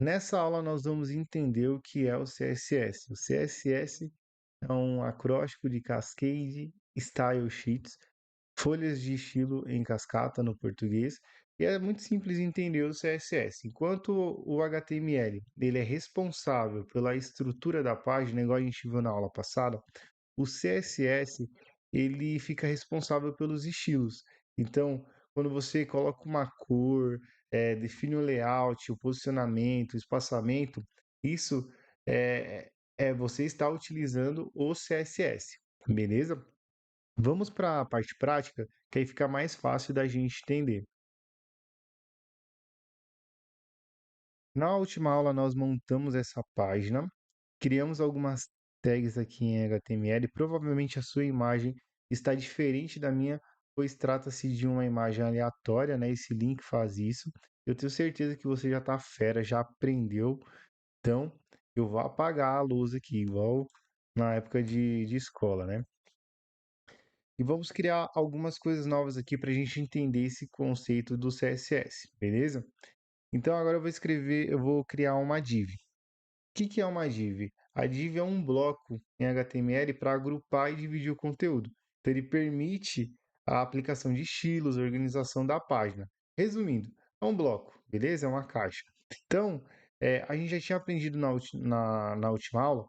Nessa aula nós vamos entender o que é o CSS. O CSS é um acróstico de Cascade Style Sheets, folhas de estilo em cascata no português, e é muito simples entender o CSS. Enquanto o HTML ele é responsável pela estrutura da página, igual a gente viu na aula passada, o CSS ele fica responsável pelos estilos. Então, quando você coloca uma cor, define o layout, o posicionamento, o espaçamento, isso você está utilizando o CSS, beleza? Vamos para a parte prática, que aí fica mais fácil da gente entender. Na última aula, nós montamos essa página, criamos algumas tags aqui em HTML. Provavelmente a sua imagem está diferente da minha, pois trata-se de uma imagem aleatória, né? Esse link faz isso. Eu tenho certeza que você já está fera, já aprendeu. Então, eu vou apagar a luz aqui, igual na época de escola, né? E vamos criar algumas coisas novas aqui para a gente entender esse conceito do CSS, beleza? Então agora eu vou criar uma div. O que é uma div? A div é um bloco em HTML para agrupar e dividir o conteúdo. Então ele permite a aplicação de estilos, organização da página. Resumindo, é um bloco, beleza? É uma caixa. Então, a gente já tinha aprendido na última aula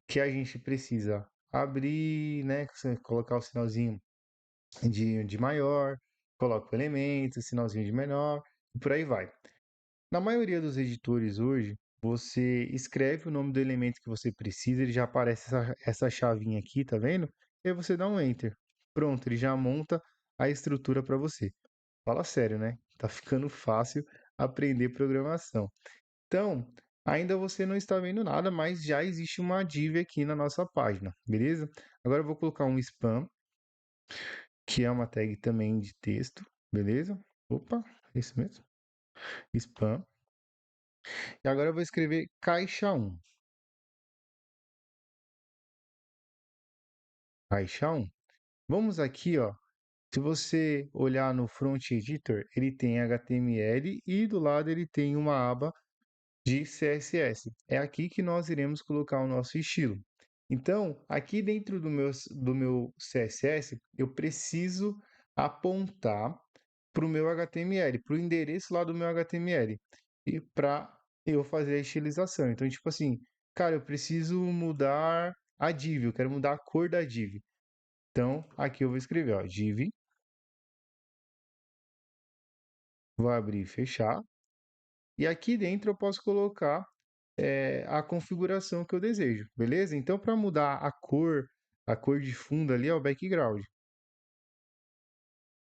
que a gente precisa abrir, né? Colocar o sinalzinho de maior, coloca o elemento, sinalzinho de menor, e por aí vai. Na maioria dos editores hoje, você escreve o nome do elemento que você precisa, ele já aparece essa chavinha aqui, tá vendo? E aí você dá um Enter. Pronto, ele já monta a estrutura para você. Fala sério, né? Tá ficando fácil aprender programação. Então, ainda você não está vendo nada, mas já existe uma div aqui na nossa página, beleza? Agora eu vou colocar um spam, que é uma tag também de texto, beleza? Opa, é isso mesmo. Spam. E agora eu vou escrever caixa 1. Caixa 1. Vamos aqui, ó. Se você olhar no Front Editor, ele tem HTML e do lado ele tem uma aba de CSS. É aqui que nós iremos colocar o nosso estilo. Então, aqui dentro do meu CSS, eu preciso apontar para o meu HTML, para o endereço lá do meu HTML, e para eu fazer a estilização. Então, tipo assim, cara, eu preciso mudar a div, eu quero mudar a cor da div. Então, aqui eu vou escrever, ó, div, vou abrir e fechar, e aqui dentro eu posso colocar a configuração que eu desejo, beleza? Então, para mudar a cor de fundo ali é o background.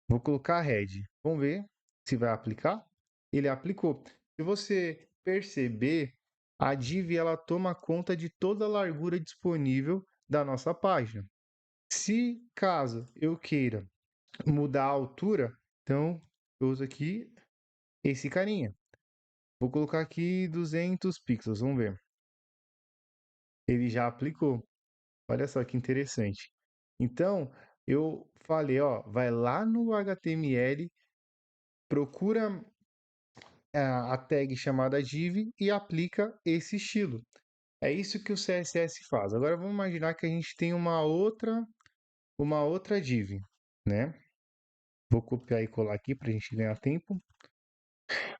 Vou colocar red. Vamos ver se vai aplicar. Ele aplicou. Se você perceber, a div ela toma conta de toda a largura disponível da nossa página. Se caso eu queira mudar a altura, então eu uso aqui esse carinha. Vou colocar aqui 200 pixels, vamos ver. Ele já aplicou. Olha só que interessante. Então, eu falei, ó, vai lá no HTML, procura a tag chamada div e aplica esse estilo. É isso que o CSS faz. Agora vamos imaginar que a gente tem uma outra div, né? Vou copiar e colar aqui para a gente ganhar tempo.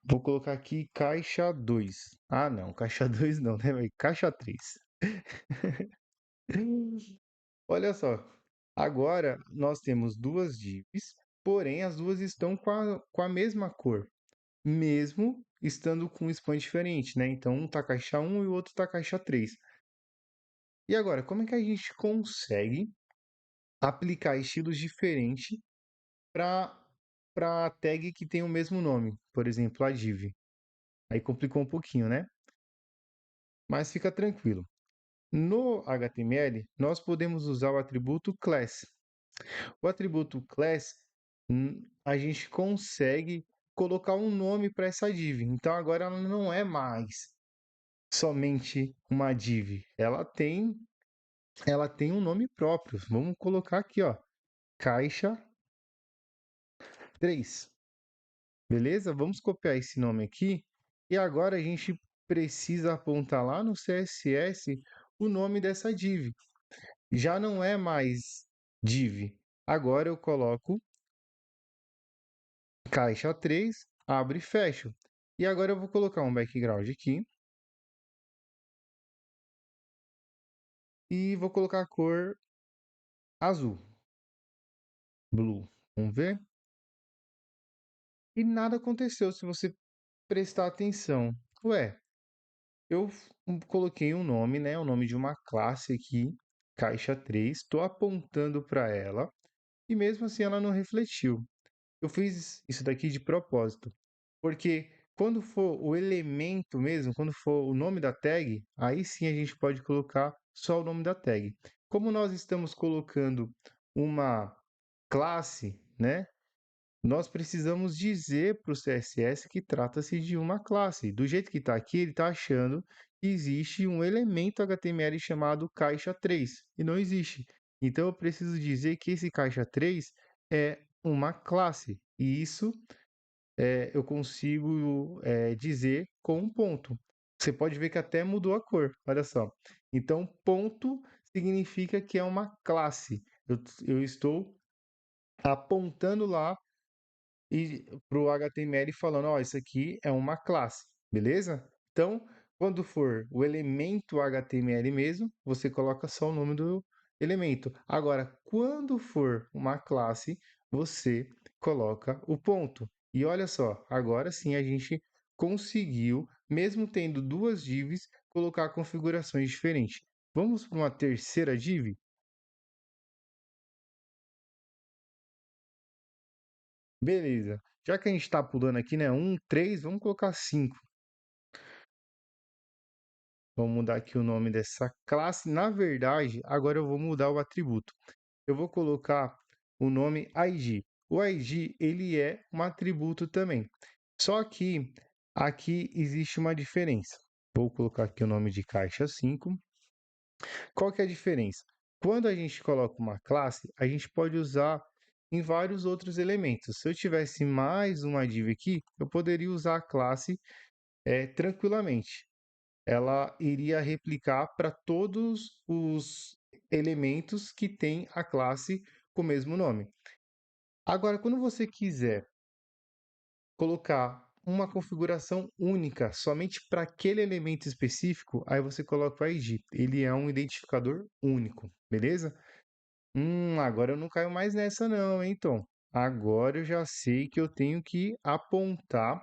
Vou colocar aqui caixa 2. Ah, não, caixa 2 não, né? Caixa 3. Olha só, agora nós temos duas divs, porém as duas estão com a mesma cor, mesmo estando com um span diferente, né? Então um tá caixa 1 e o outro tá caixa 3. E agora, como é que a gente consegue aplicar estilos diferentes para a tag que tem o mesmo nome? Por exemplo, a div. Aí complicou um pouquinho, né? Mas fica tranquilo. No HTML, nós podemos usar o atributo class. O atributo class, a gente consegue colocar um nome para essa div. Então agora ela não é mais somente uma div. Ela tem um nome próprio. Vamos colocar aqui, ó, caixa 3. Beleza? Vamos copiar esse nome aqui e agora a gente precisa apontar lá no CSS o nome dessa div. Já não é mais div. Agora eu coloco caixa 3, abro e fecho. E agora eu vou colocar um background aqui e vou colocar a cor azul, blue. Vamos ver? E nada aconteceu se você prestar atenção. Ué, eu coloquei um nome, né? O nome de uma classe aqui, caixa 3. Estou apontando para ela e mesmo assim ela não refletiu. Eu fiz isso daqui de propósito, porque quando for o elemento mesmo, quando for o nome da tag, aí sim a gente pode colocar só o nome da tag. Como nós estamos colocando uma classe, né? Nós precisamos dizer para o CSS que trata-se de uma classe. Do jeito que está aqui, ele está achando que existe um elemento HTML chamado caixa 3 e não existe. Então eu preciso dizer que esse caixa 3 é uma classe. E isso eu consigo dizer com um ponto. Você pode ver que até mudou a cor, olha só. Então, ponto significa que é uma classe. Eu estou apontando lá e para o HTML falando, ó, isso aqui é uma classe, beleza? Então, quando for o elemento HTML mesmo, você coloca só o nome do elemento. Agora, quando for uma classe, você coloca o ponto. E olha só, agora sim a gente conseguiu, mesmo tendo duas divs, colocar configurações diferentes. Vamos para uma terceira div? Beleza. Já que a gente está pulando aqui, né? Um, três, vamos colocar cinco. Vou mudar aqui o nome dessa classe. Na verdade, agora eu vou mudar o atributo. Eu vou colocar o nome ID. O ID, ele é um atributo também. Só que aqui existe uma diferença. Vou colocar aqui o nome de caixa 5. Qual que é a diferença? Quando a gente coloca uma classe, a gente pode usar em vários outros elementos. Se eu tivesse mais uma div aqui, eu poderia usar a classe tranquilamente. Ela iria replicar para todos os elementos que tem a classe com o mesmo nome. Agora, quando você quiser colocar uma configuração única somente para aquele elemento específico, aí você coloca o ID. Ele é um identificador único, beleza? Agora eu não caio mais nessa não, hein, Tom? Agora eu já sei que eu tenho que apontar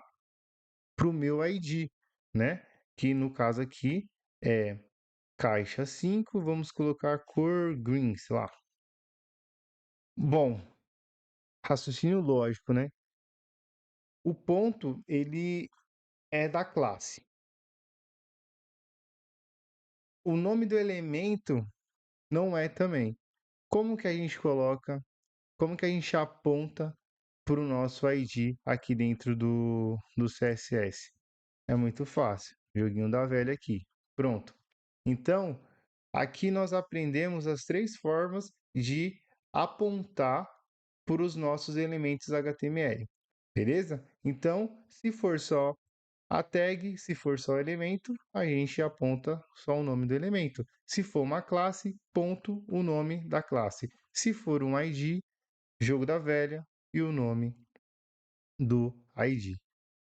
para o meu ID, né? Que no caso aqui é caixa 5, vamos colocar cor green, sei lá. Bom, raciocínio lógico, né? O ponto, ele é da classe. O nome do elemento não é também. Como que a gente coloca, como que a gente aponta para o nosso ID aqui dentro do CSS? É muito fácil. Joguinho da velha aqui. Pronto. Então, aqui nós aprendemos as três formas de apontar para os nossos elementos HTML. Beleza? Então, se for só a tag, se for só elemento, a gente aponta só o nome do elemento. Se for uma classe, ponto o nome da classe. Se for um ID, jogo da velha e o nome do ID.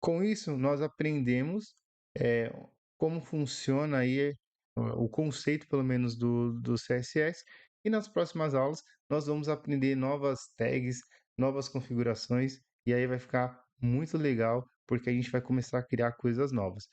Com isso, nós aprendemos eh, como funciona aí o conceito, pelo menos, do CSS. E nas próximas aulas, nós vamos aprender novas tags, novas configurações, e aí vai ficar muito legal, porque a gente vai começar a criar coisas novas.